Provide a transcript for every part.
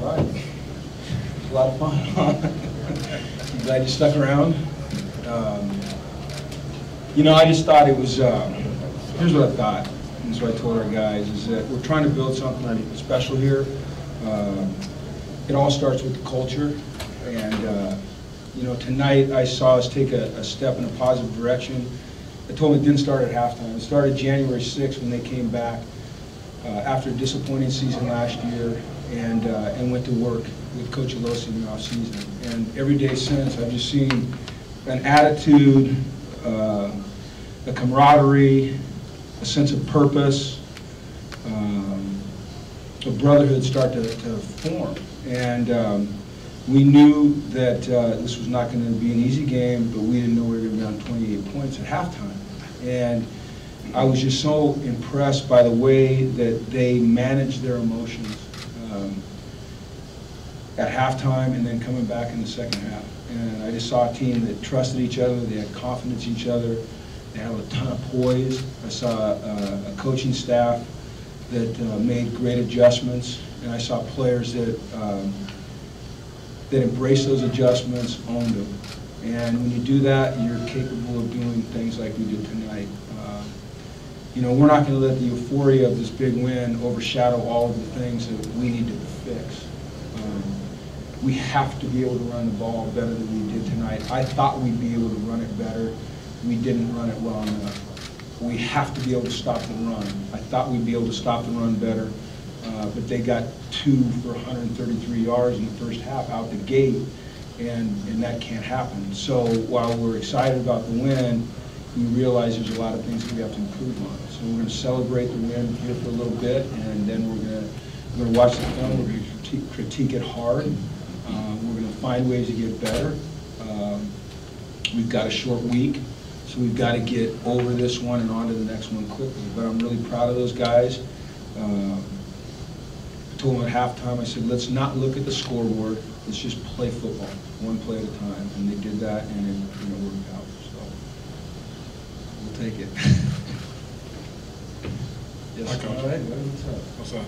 right. It's a lot of fun, huh? I'm glad you stuck around. You know, I just thought it was, here's what I thought, and this is what I told our guys, is that we're trying to build something special here. It all starts with the culture, and you know, tonight I saw us take a step in a positive direction. I told them it didn't start at halftime. It started January 6th when they came back after a disappointing season last year, and went to work with Coach Alosi in the off season. And every day since, I've just seen an attitude, a camaraderie, a sense of purpose, a brotherhood start to form. And we knew that this was not going to be an easy game, but we didn't know we were going to be down 28 points at halftime. And I was just so impressed by the way that they managed their emotions at halftime and then coming back in the second half. And I just saw a team that trusted each other, they had confidence in each other, they had a ton of poise. I saw a coaching staff that made great adjustments, and I saw players that embraced those adjustments, owned them. And when you do that, you're capable of doing things like we did tonight. You know, we're not going to let the euphoria of this big win overshadow all of the things that we need to fix. We have to be able to run the ball better than we did tonight. I thought we'd be able to run it better. We didn't run it well enough. We have to be able to stop the run. I thought we'd be able to stop the run better, but they got 2 for 133 yards in the first half out the gate, and that can't happen. So while we're excited about the win, we realize there's a lot of things that we have to improve on. So we're going to celebrate the win here for a little bit, and then we're going to watch the film. We're going to critique it hard. We're going to find ways to get better. We've got a short week, so we've got to get over this one and on to the next one quickly. But I'm really proud of those guys. I told them at halftime, I said, let's not look at the scoreboard. Let's just play football, one play at a time. And they did that, and it worked out. So we'll take it. Yes, Coach. all right. What's up?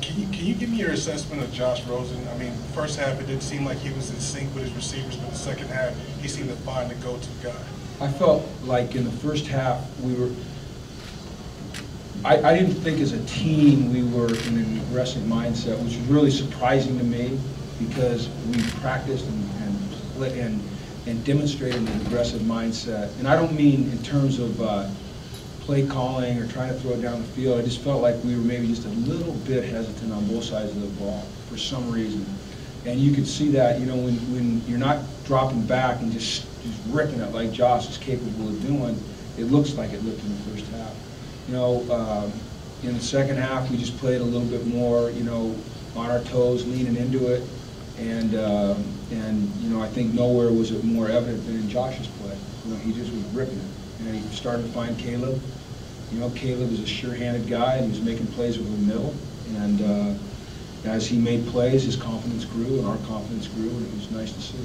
Can you give me your assessment of Josh Rosen? I mean, first half it didn't seem like he was in sync with his receivers, but the second half he seemed to find the go-to guy. I felt like in the first half we were. I didn't think as a team we were in an aggressive mindset, which was really surprising to me because we practiced and demonstrated an aggressive mindset. And I don't mean in terms of play calling or trying to throw it down the field. I just felt like we were maybe just a little bit hesitant on both sides of the ball for some reason. And you could see that, you know, when you're not dropping back and just ripping it like Josh is capable of doing, it looks like it looked in the first half. You know, in the second half, we just played a little bit more, you know, on our toes, leaning into it. And you know, I think nowhere was it more evident than in Josh's play. You know, he just was ripping it. And he started to find Caleb. You know, Caleb is a sure-handed guy, and he was making plays with the middle. And as he made plays, his confidence grew, and our confidence grew, and it was nice to see.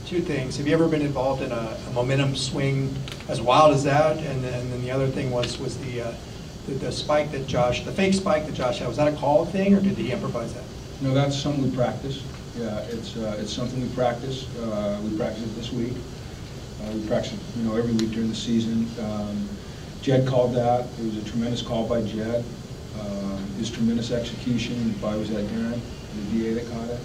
Two things. Have you ever been involved in a momentum swing as wild as that? And then the other thing was the spike that Josh, the fake spike that Josh had. Was that a call thing, or did he improvise that? No, that's something we practice. Yeah, it's something we practice. We practice it this week. We practice it, you know, every week during the season. Jed called that. It was a tremendous call by Jed. His tremendous execution. If I was at Darren, the DA that caught it.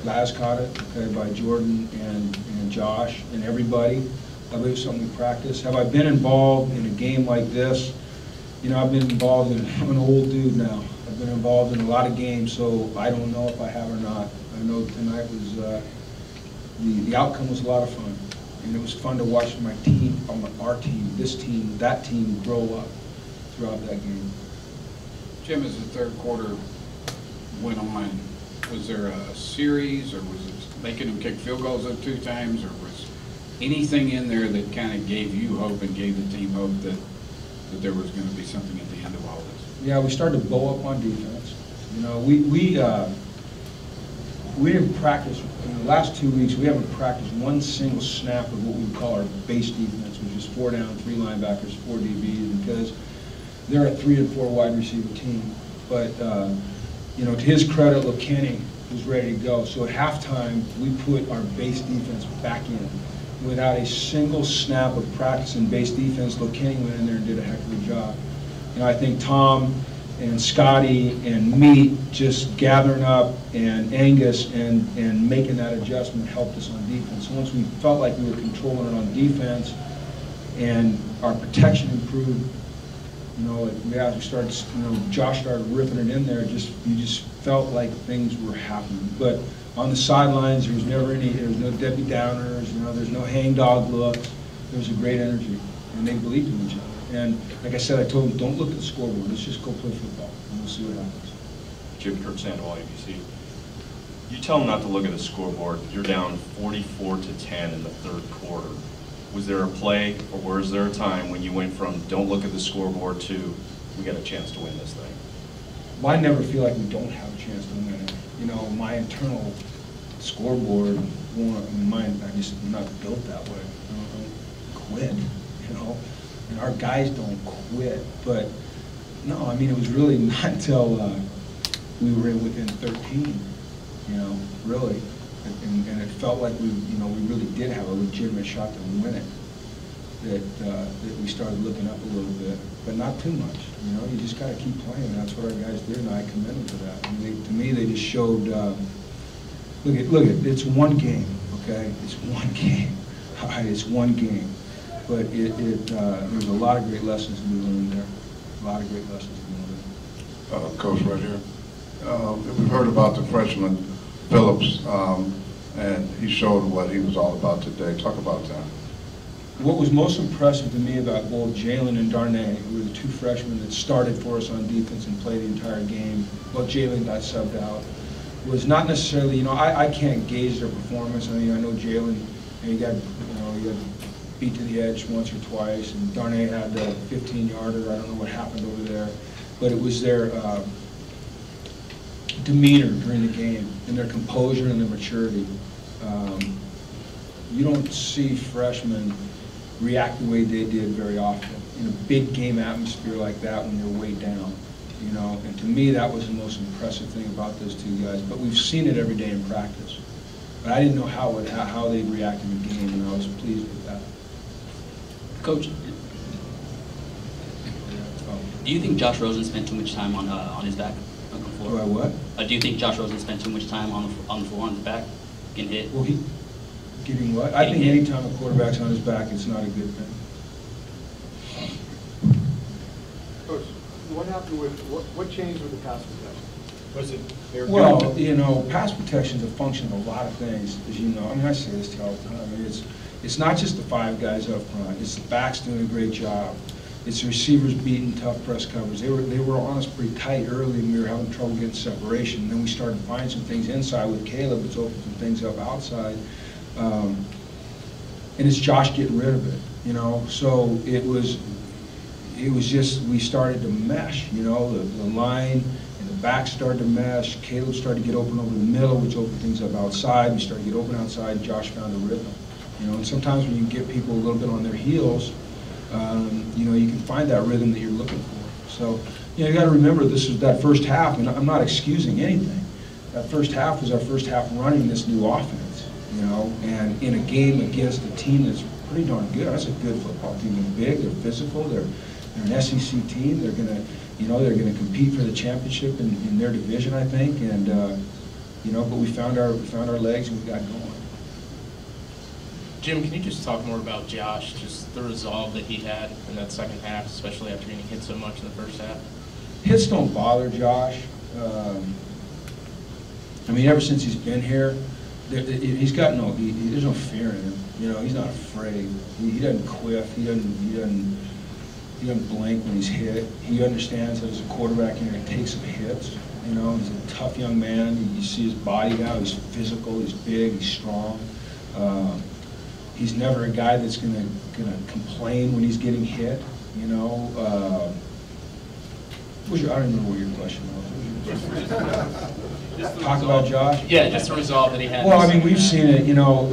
Laz caught it, okay, by Jordan and Josh and everybody. I believe it's something we practice. Have I been involved in a game like this? You know, I've been involved in, I'm an old dude now. I've been involved in a lot of games, so I don't know if I have or not. I know tonight was, the outcome was a lot of fun. And it was fun to watch my team, our team, this team, that team grow up throughout that game. Jim, as the third quarter went on, was there a series, or was it making them kick field goals up 2 times, or was anything in there that kind of gave you hope and gave the team hope that there was going to be something at the end of all this? Yeah, we started to bow up on defense. You know, we didn't practice, in the last 2 weeks, we haven't practiced one single snap of what we would call our base defense, which is 4 down, 3 linebackers, 4 DBs, because they're a 3 and 4 wide receiver team. But, you know, to his credit, LeKinney was ready to go. So at halftime, we put our base defense back in. Without a single snap of practice in base defense, LeKinney went in there and did a heck of a job. You know, I think Tom and Scotty and Meat just gathering up, and Angus and making that adjustment helped us on defense. So once we felt like we were controlling it on defense and our protection improved, you know, we started, you know, Josh started ripping it in there. You just felt like things were happening. But on the sidelines, there was no Debbie Downers, you know, there's no hangdog looks. There was a great energy, and they believed in each other. And like I said, I told them, don't look at the scoreboard. Let's just go play football, and we'll see what happens. Jim Kirk Sandoval, ABC. You tell them not to look at the scoreboard. You're down 44-10 in the third quarter. Was there a play, or was there a time when you went from don't look at the scoreboard to we got a chance to win this thing? Well, I never feel like we don't have a chance to win it. You know, my internal scoreboard, I'm not built that way. I don't quit, you know. And our guys don't quit, but no, I mean, it was really not until we were within 13, you know, really, and it felt like we really did have a legitimate shot to win it, that we started looking up a little bit, but not too much, you know. You just got to keep playing, and that's what our guys did, and I commend them for that. I mean, to me, they just showed, look at, it's one game, okay? It's one game, all right, it's one game. But there's a lot of great lessons to be learned there. A lot of great lessons to be learned. Coach, right here. We've heard about the freshman Phillips, and he showed what he was all about today. Talk about that. What was most impressive to me about both Jalen and Darnay, who were the two freshmen that started for us on defense and played the entire game, well, Jalen got subbed out, was not necessarily, you know, I can't gauge their performance. I mean, I know Jalen, he got beat to the edge once or twice, and Darnay had the 15-yarder. I don't know what happened over there, but it was their demeanor during the game and their composure and their maturity. You don't see freshmen react the way they did very often in a big game atmosphere like that when you're way down, you know. And to me, that was the most impressive thing about those two guys. But we've seen it every day in practice. But I didn't know how they reacted in the game, and I was pleased with that. Coach, do you think Josh Rosen spent too much time on his back on the floor? Do I what? Do you think Josh Rosen spent too much time on the floor on his back, getting hit? Well, getting what? I think any time a quarterback's on his back, it's not a good thing. Coach, what happened with what changed with the pass protection? Was it? Well, you know, pass protection is a function of a lot of things, as you know. I mean, I say this to you all the time. I mean, it's not just the 5 guys up front. It's the backs doing a great job. It's the receivers beating tough press coverage. They were on us pretty tight early, and we were having trouble getting separation. And then we started finding some things inside with Caleb. It's opened some things up outside. And it's Josh getting rid of it, you know. So it was just, we started to mesh, you know, the line and the back started to mesh. Caleb started to get open over the middle, which opened things up outside. We started to get open outside. Josh found a rhythm, you know. And sometimes when you get people a little bit on their heels, you know, you can find that rhythm that you're looking for. So, you know, you got to remember this was that first half, and I'm not excusing anything. That first half was our first half running this new offense, you know, and in a game against a team that's pretty darn good. That's a good football team. They're big, they're physical, they're an SEC team. They're gonna, you know, they're gonna compete for the championship in their division, I think. And you know, but we found our legs and we got going. Jim, can you just talk more about Josh, just the resolve that he had in that second half, especially after getting hit so much in the first half? Hits don't bother Josh. I mean, ever since he's been here, he's got there's no fear in him. You know, he's not afraid. He doesn't quiff. He doesn't blink when he's hit. He understands that as a quarterback, you're going to take some hits. You know, he's a tough young man. You see his body now. He's physical. He's big. He's strong. He's never a guy that's gonna complain when he's getting hit. You know. I don't remember what your question was. Talk about Josh? Yeah, just the resolve that he had. Well, I mean, we've seen it. You know,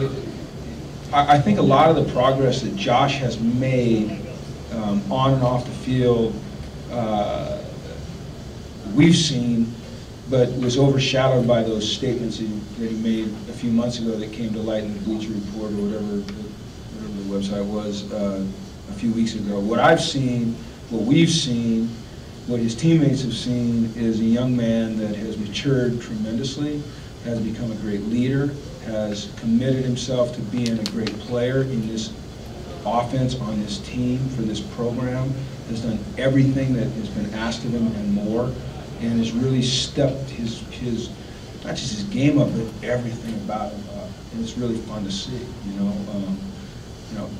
I think a lot of the progress that Josh has made on and off the field we've seen, but was overshadowed by those statements that he made a few months ago that came to light in the Bleacher Report or whatever the website was a few weeks ago. What I've seen, what we've seen, what his teammates have seen is a young man that has matured tremendously, has become a great leader, has committed himself to being a great player in this offense, on this team, for this program, has done everything that has been asked of him and more, and has really stepped his not just his game up, but everything about him up. And it's really fun to see, you know.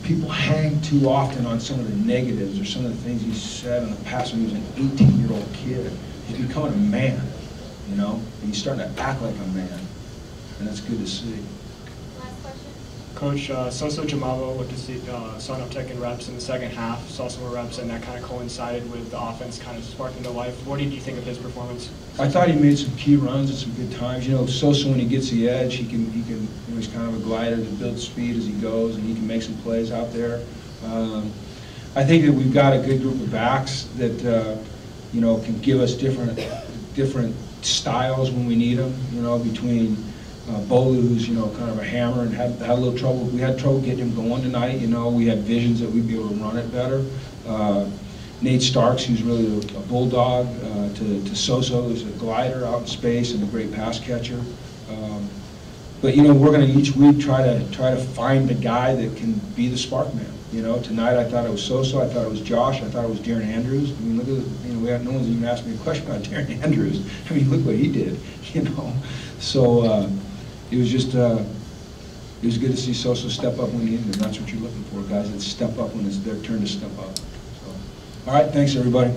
People hang too often on some of the negatives or some of the things he said in the past when he was an 18-year-old kid. He's becoming a man, you know, and he's starting to act like a man, and that's good to see. Last question. Coach, Soso Jamavo looked to see saw an uptick in reps in the second half, saw some more reps, and that kind of coincided with the offense kind of sparking to life. What did you think of his performance? I thought he made some key runs at some good times. You know, Sosa, when he gets the edge, he can you know, he's kind of a glider that builds speed as he goes, and he can make some plays out there. I think that we've got a good group of backs that you know, can give us different styles when we need them. You know, between Bolu, who's, you know, kind of a hammer, and had a little trouble. We had trouble getting him going tonight. You know, we had visions that we'd be able to run it better. Nate Starks, who's really a bulldog, to Soso, who's a glider out in space and a great pass catcher. But you know, we're going to each week try to find the guy that can be the spark man. You know, tonight I thought it was Soso, I thought it was Josh, I thought it was Darren Andrews. I mean, look at you know, no one's even asked me a question about Darren Andrews. I mean, look what he did. You know, so. It was just, it was good to see Sosa step up when needed, and that's what you're looking for, guys that step up when it's their turn to step up. So, all right, thanks everybody.